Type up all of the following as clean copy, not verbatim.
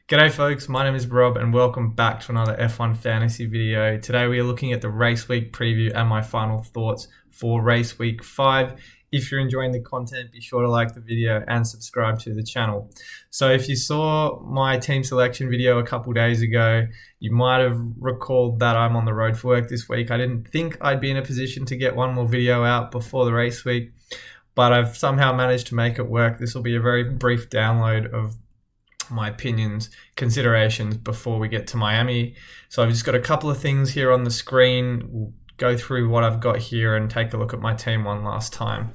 G'day folks, my name is Rob and welcome back to another F1 fantasy video. Today we are looking at the race week preview and my final thoughts for race week 5. If you're enjoying the content, be sure to like the video and subscribe to the channel. So if you saw my team selection video a couple days ago, you might have recalled that I'm on the road for work this week. I didn't think I'd be in a position to get one more video out before the race week, but I've somehow managed to make it work. This will be a very brief download of my opinions, considerations before we get to Miami. So I've just got a couple of things here on the screen. We'll go through what I've got here and take a look at my team one last time.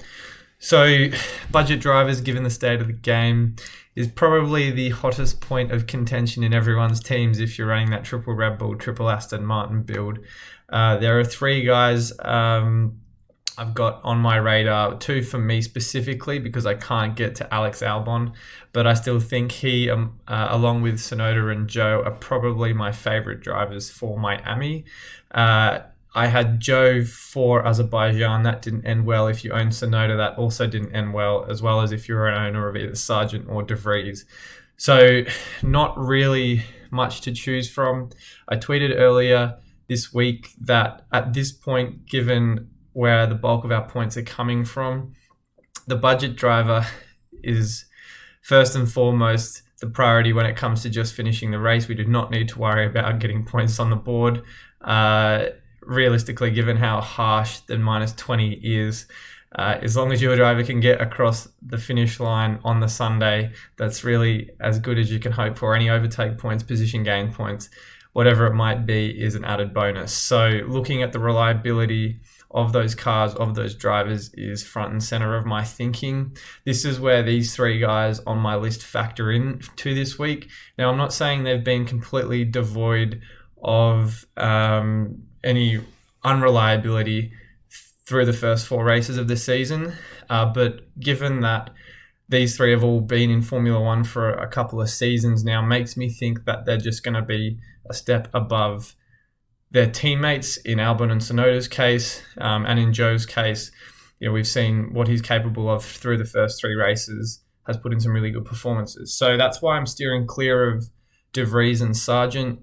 So budget drivers, given the state of the game, is probably the hottest point of contention in everyone's teams if you're running that triple Red Bull, triple Aston Martin build. There are three guys I've got on my radar, two for me specifically because I can't get to Alex Albon, but I still think he, along with Tsunoda and Zhou, are probably my favorite drivers for Miami. I had Zhou for Azerbaijan. That didn't end well. If you own Tsunoda, that also didn't end well as if you're an owner of either Sargent or De Vries. So not really much to choose from. I tweeted earlier this week that at this point, given where the bulk of our points are coming from, the budget driver is first and foremost the priority when it comes to just finishing the race. We do not need to worry about getting points on the board. Realistically, given how harsh the minus 20 is, as long as your driver can get across the finish line on the Sunday, that's really as good as you can hope for. Any overtake points, position gain points, whatever it might be, is an added bonus. So looking at the reliability of those cars, of those drivers, is front and center of my thinking. This is where these three guys on my list factor in to this week. Now, I'm not saying they've been completely devoid of any unreliability through the first four races of the season, but given that these three have all been in Formula One for a couple of seasons now, makes me think that they're just going to be a step above their teammates in Albon and Tsunoda's case, and in Zhou's case. We've seen what he's capable of through the first three races, has put in some really good performances. So that's why I'm steering clear of De Vries and Sargent.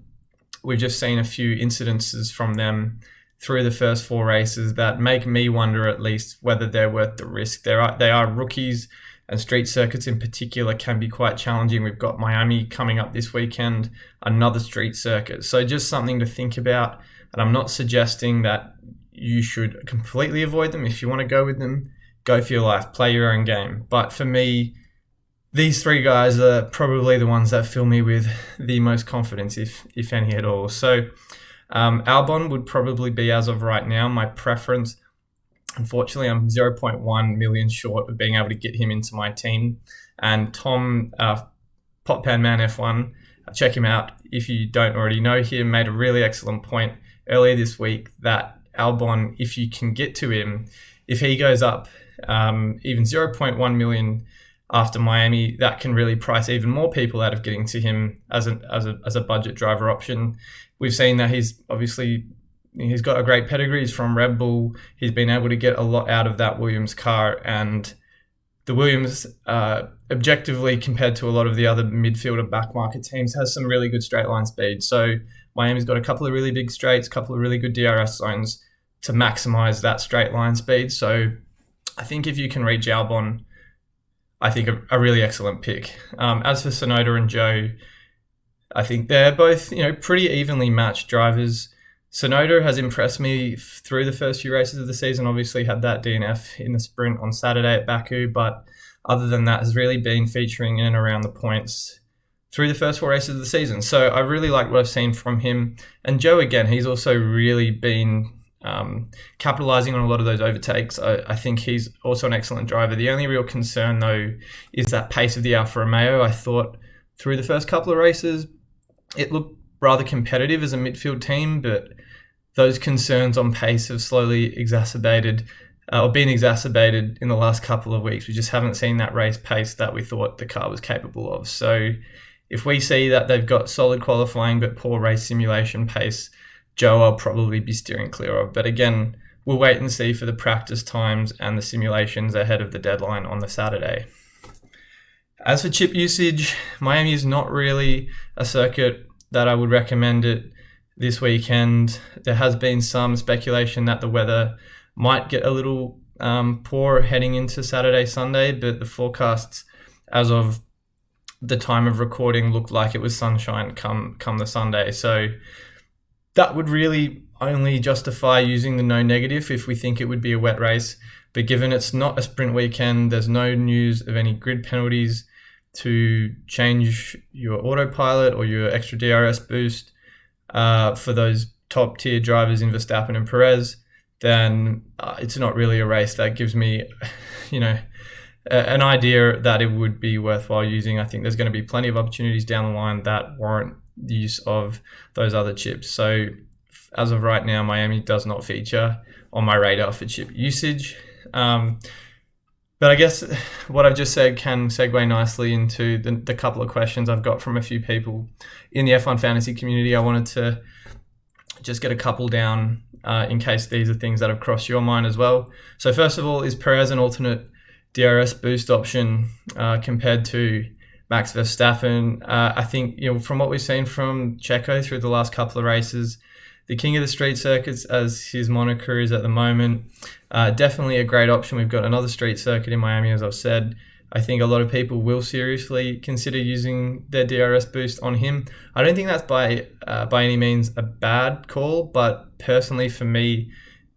We've just seen a few incidences from them through the first four races that make me wonder at least whether they're worth the risk. They are rookies, and street circuits in particular can be quite challenging. We've got Miami coming up this weekend, another street circuit. So just something to think about. And I'm not suggesting that you should completely avoid them. If you want to go with them, go for your life, play your own game. But for me, these three guys are probably the ones that fill me with the most confidence, if any at all. So Albon would probably be, as of right now, my preference. Unfortunately, I'm 0.1 million short of being able to get him into my team. And Tom, Potpan Man F1, check him out if you don't already know him, made a really excellent point earlier this week that Albon, if you can get to him, if he goes up even 0.1 million after Miami, that can really price even more people out of getting to him as a budget driver option. We've seen that he's got a great pedigree. He's from Red Bull. He's been able to get a lot out of that Williams car, and the Williams, objectively compared to a lot of the other midfield and back market teams, has some really good straight line speed. So Miami's got a couple of really big straights, a couple of really good DRS zones to maximize that straight line speed. So I think if you can reach Albon, I think a really excellent pick. As for Tsunoda and Zhou, I think they're both pretty evenly matched drivers. Tsunoda has impressed me through the first few races of the season. Obviously had that DNF in the sprint on Saturday at Baku, but other than that has really been featuring in and around the points through the first four races of the season. So I really like what I've seen from him. And Zhou, again, he's also really been capitalizing on a lot of those overtakes. I think he's also an excellent driver. The only real concern, though, is that pace of the Alfa Romeo. I thought through the first couple of races, it looked rather competitive as a midfield team, but those concerns on pace have slowly been exacerbated in the last couple of weeks. We just haven't seen that race pace that we thought the car was capable of. So if we see that they've got solid qualifying but poor race simulation pace, Zhou I'll probably be steering clear of. But again, we'll wait and see for the practice times and the simulations ahead of the deadline on the Saturday. As for chip usage, Miami is not really a circuit that I would recommend it this weekend. There has been some speculation that the weather might get a little poor heading into Saturday, Sunday, but the forecasts as of the time of recording looked like it was sunshine come the Sunday. So that would really only justify using the no negative if we think it would be a wet race. But given it's not a sprint weekend, there's no news of any grid penalties to change your autopilot or your extra DRS boost for those top tier drivers in Verstappen and Perez, then it's not really a race that gives me, an idea that it would be worthwhile using. I think there's going to be plenty of opportunities down the line that warrant the use of those other chips. So as of right now, Miami does not feature on my radar for chip usage. But I guess what I've just said can segue nicely into the couple of questions I've got from a few people in the F1 fantasy community. I wanted to just get a couple down in case these are things that have crossed your mind as well. So first of all, is Perez an alternate DRS boost option compared to Max Verstappen? I think, from what we've seen from Checo through the last couple of races, the king of the street circuits, as his moniker is at the moment, definitely a great option. We've got another street circuit in Miami, as I've said. I think a lot of people will seriously consider using their DRS boost on him. I don't think that's by any means a bad call, but personally for me,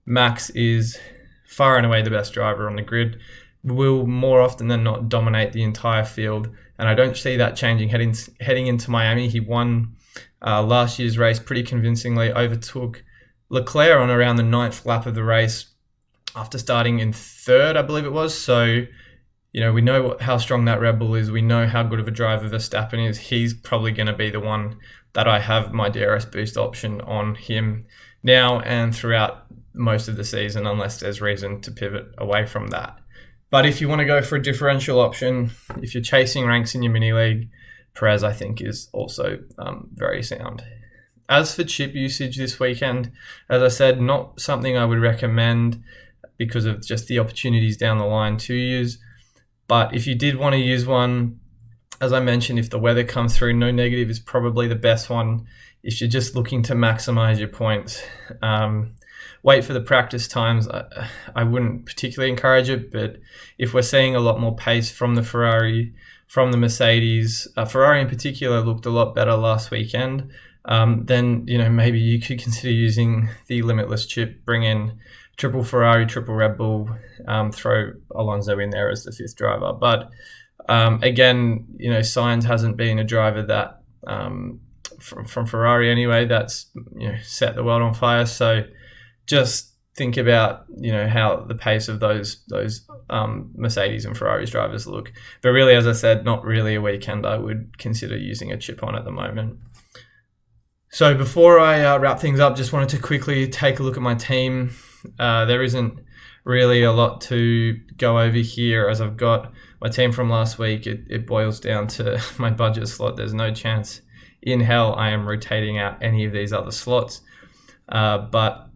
Max is far and away the best driver on the grid, will more often than not dominate the entire field, and I don't see that changing heading into Miami. He won last year's race pretty convincingly, overtook Leclerc on around the 9th lap of the race after starting in 3rd, I believe it was. So, we know how strong that Red Bull is. We know how good of a driver Verstappen is. He's probably going to be the one that I have my DRS boost option on him now and throughout most of the season, unless there's reason to pivot away from that. But if you want to go for a differential option, if you're chasing ranks in your mini league, Perez, I think, is also very sound. As for chip usage this weekend, as I said, not something I would recommend because of just the opportunities down the line to use. But if you did want to use one, as I mentioned, if the weather comes through, no negative is probably the best one. If you're just looking to maximize your points, wait for the practice times. I wouldn't particularly encourage it, but if we're seeing a lot more pace from the Ferrari, from the Mercedes, Ferrari in particular looked a lot better last weekend, then maybe you could consider using the Limitless chip, bring in triple Ferrari, triple Red Bull, throw Alonso in there as the 5th driver. But again, Sainz hasn't been a driver that from Ferrari anyway that's set the world on fire. So just think about how the pace of those Mercedes and Ferraris drivers look. But really, as I said, not really a weekend I would consider using a chip on at the moment. So before I wrap things up, just wanted to quickly take a look at my team. There isn't really a lot to go over here, as I've got my team from last week. It boils down to my budget slot. There's no chance in hell I am rotating out any of these other slots. But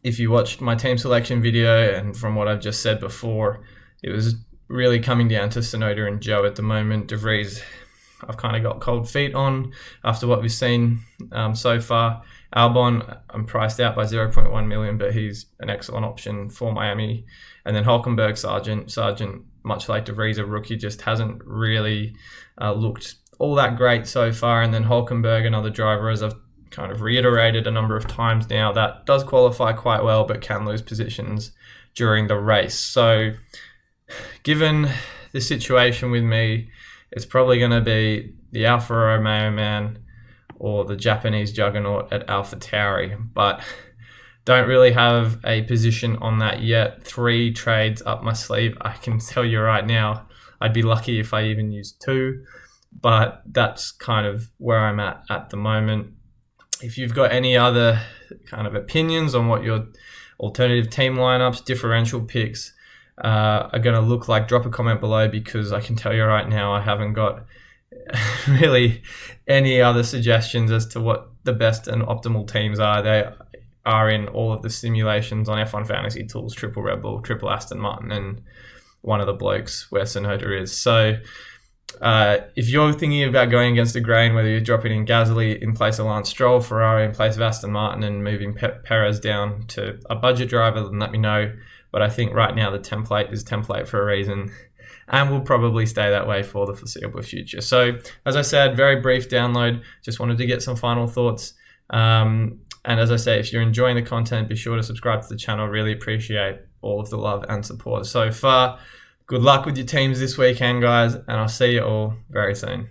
if you watched my team selection video, and from what I've just said before, it was really coming down to Tsunoda and Zhou at the moment. De Vries, I've kind of got cold feet on after what we've seen so far. Albon, I'm priced out by 0.1 million, but he's an excellent option for Miami. And then Hülkenberg, Sargent, much like De Vries, a rookie, just hasn't really looked all that great so far. And then Hülkenberg, another driver, as I've kind of reiterated a number of times now, that does qualify quite well, but can lose positions during the race. So given the situation with me, it's probably going to be the Alfa Romeo man or the Japanese juggernaut at AlphaTauri, but don't really have a position on that yet. 3 trades up my sleeve. I can tell you right now, I'd be lucky if I even used 2, but that's kind of where I'm at the moment. If you've got any other kind of opinions on what your alternative team lineups, differential picks are going to look like, drop a comment below, because I can tell you right now I haven't got really any other suggestions as to what the best and optimal teams are. They are in all of the simulations on F1 Fantasy Tools, triple Red Bull, triple Aston Martin, and one of the blokes where Tsunoda is. So If you're thinking about going against the grain, whether you're dropping in Gasly in place of Lance Stroll, Ferrari in place of Aston Martin, and moving Perez down to a budget driver, then let me know. But I think right now the template is template for a reason, and will probably stay that way for the foreseeable future. So, as I said, very brief download. Just wanted to get some final thoughts. And as I say, if you're enjoying the content, be sure to subscribe to the channel. Really appreciate all of the love and support so far. Good luck with your teams this weekend, guys, and I'll see you all very soon.